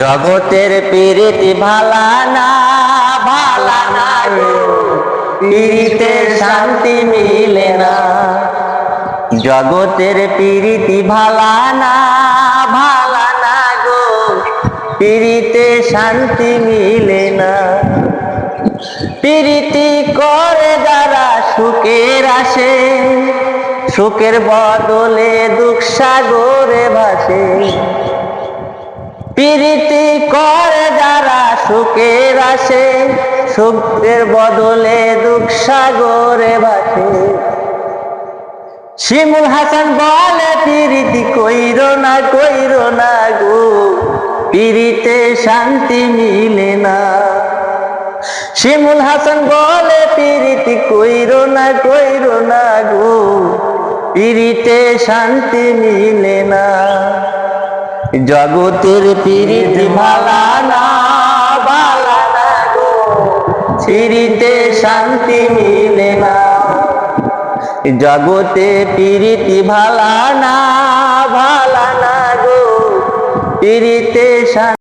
জগতের প্রীতি ভালা না গো, প্রীতিতে শান্তি মিলে না। জগতের প্রীতি ভালা না গো, প্রীতিতে শান্তি মিলে না। প্রীতি করে যারা সুখের আসে, সুখের বদলে দুঃখ সাগরে ভাসে। প্রীতি করে যারা সুখের আসে, সুখের বদলে দুঃখ সাগরে ভাসে। শিমুল হাসান বলে প্রীতি কইরো না গো, প্রীতিতে শান্তি মিলে না। শিমুল হাসান বলে প্রীতি কইরো না গো, প্রীতিতে শান্তি মিলে না। জগতের প্রীতি ভালা না গো, প্রীতিতে শান্তি মিলে না। জগতে প্রীতি ভালা না গো, প্রীতিতে শান্তি